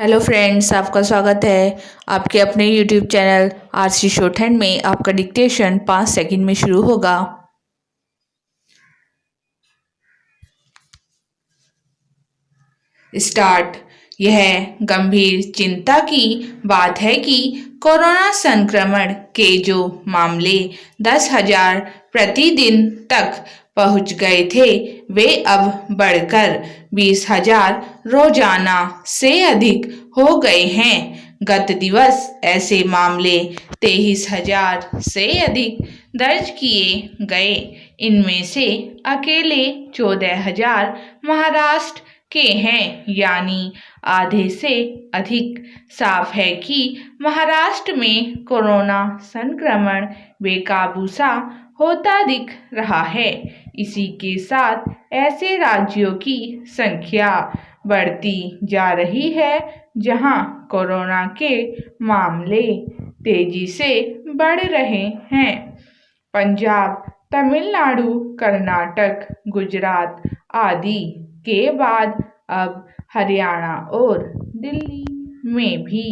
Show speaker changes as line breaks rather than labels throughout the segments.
Hello friends, आपका स्वागत है आपके अपने यूट्यूब चैनल आरसी शॉर्टहैंड में। आपका डिक्टेशन 5 सेकंड में शुरू होगा। स्टार्ट। यह गंभीर चिंता की बात है कि कोरोना संक्रमण के जो मामले 10,000 प्रतिदिन तक पहुंच गए थे, वे अब बढ़कर 20,000 रोजाना से अधिक हो गए हैं। गत दिवस ऐसे मामले 23,000 से अधिक दर्ज किए गए। इनमें से अकेले 14,000 महाराष्ट्र के हैं, यानी आधे से अधिक। साफ है कि महाराष्ट्र में कोरोना संक्रमण बेकाबू सा होता दिख रहा है। इसी के साथ ऐसे राज्यों की संख्या बढ़ती जा रही है जहां कोरोना के मामले तेजी से बढ़ रहे हैं। पंजाब, तमिलनाडु, कर्नाटक, गुजरात आदि के बाद अब हरियाणा और दिल्ली में भी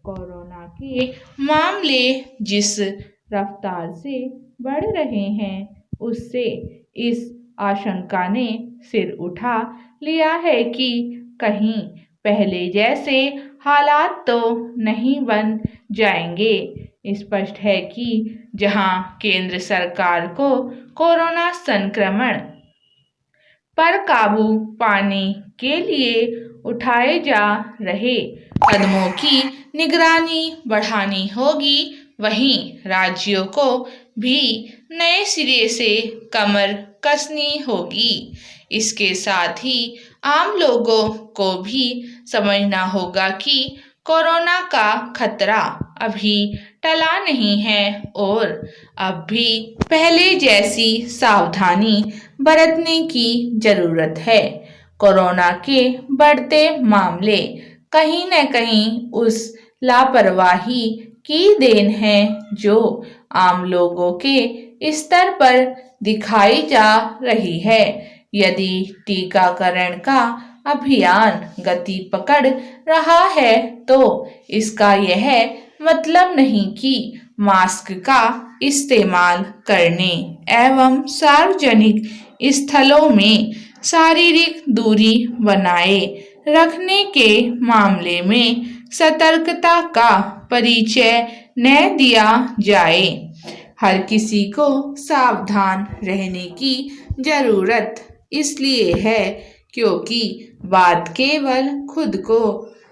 कोरोना के मामले जिस रफ्तार से बढ़ रहे हैं, उससे इस आशंका ने सिर उठा लिया है कि कहीं पहले जैसे हालात तो नहीं बन जाएंगे। स्पष्ट है कि जहां केंद्र सरकार को कोरोना संक्रमण पर काबू पाने के लिए उठाए जा रहे कदमों की निगरानी बढ़ानी होगी, वहीं राज्यों को भी नए सिरे से कमर कसनी होगी। इसके साथ ही आम लोगों को भी समझना होगा कि कोरोना का खतरा अभी टला नहीं है और अब भी पहले जैसी सावधानी बरतने की जरूरत है। कोरोना के बढ़ते मामले कहीं न कहीं उस लापरवाही की देन है जो आम लोगों के स्तर पर दिखाई जा रही है। यदि टीकाकरण का अभियान गति पकड़ रहा है तो इसका यह मतलब नहीं कि मास्क का इस्तेमाल करने एवं सार्वजनिक स्थलों में शारीरिक दूरी बनाए रखने के मामले में सतर्कता का परिचय न दिया जाए। हर किसी को सावधान रहने की जरूरत इसलिए है क्योंकि बात केवल खुद को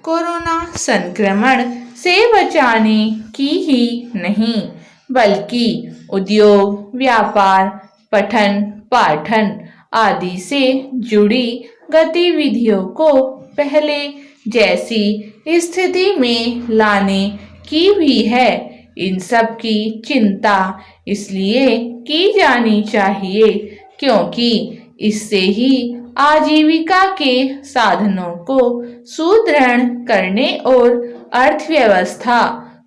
कोरोना संक्रमण से बचाने की ही नहीं, बल्कि उद्योग, व्यापार, पठन पाठन आदि से जुड़ी गतिविधियों को पहले जैसी स्थिति में लाने की भी है। इन सब की चिंता इसलिए की जानी चाहिए क्योंकि इससे ही आजीविका के साधनों को सुदृढ़ करने और अर्थव्यवस्था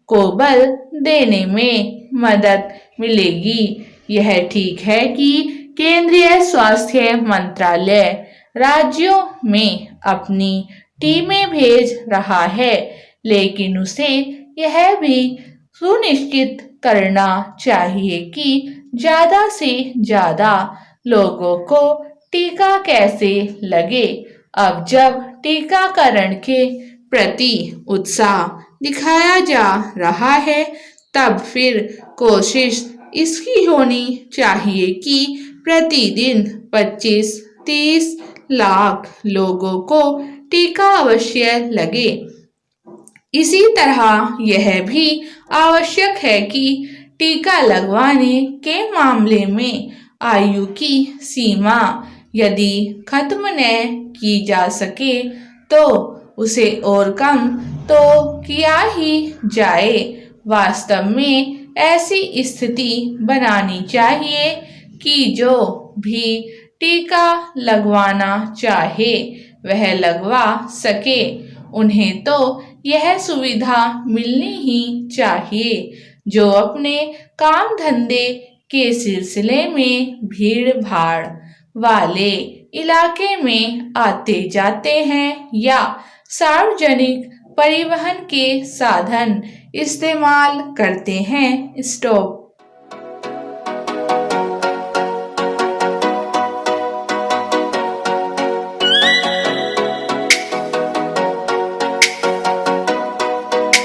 को बल देने में मदद मिलेगी। यह ठीक है कि केंद्रीय स्वास्थ्य मंत्रालय राज्यों में अपनी टीमें भेज रहा है, लेकिन उसे यह भी सुनिश्चित करना चाहिए कि ज्यादा से ज्यादा लोगों को टीका कैसे लगे। अब जब टीकाकरण के प्रति उत्साह दिखाया जा रहा है, तब फिर कोशिश इसकी होनी चाहिए कि प्रतिदिन 25-30 लाख लोगों को टीका अवश्य लगे। इसी तरह यह भी आवश्यक है कि टीका लगवाने के मामले में आयु की सीमा यदि खत्म न की जा सके तो उसे और कम तो किया ही जाए। वास्तव में ऐसी स्थिति बनानी चाहिए कि जो भी टीका लगवाना चाहे वह लगवा सके। उन्हें तो यह सुविधा मिलनी ही चाहिए जो अपने काम धंधे के सिलसिले में भीड़ भाड़ वाले इलाके में आते जाते हैं या सार्वजनिक परिवहन के साधन इस्तेमाल करते हैं। स्टॉप।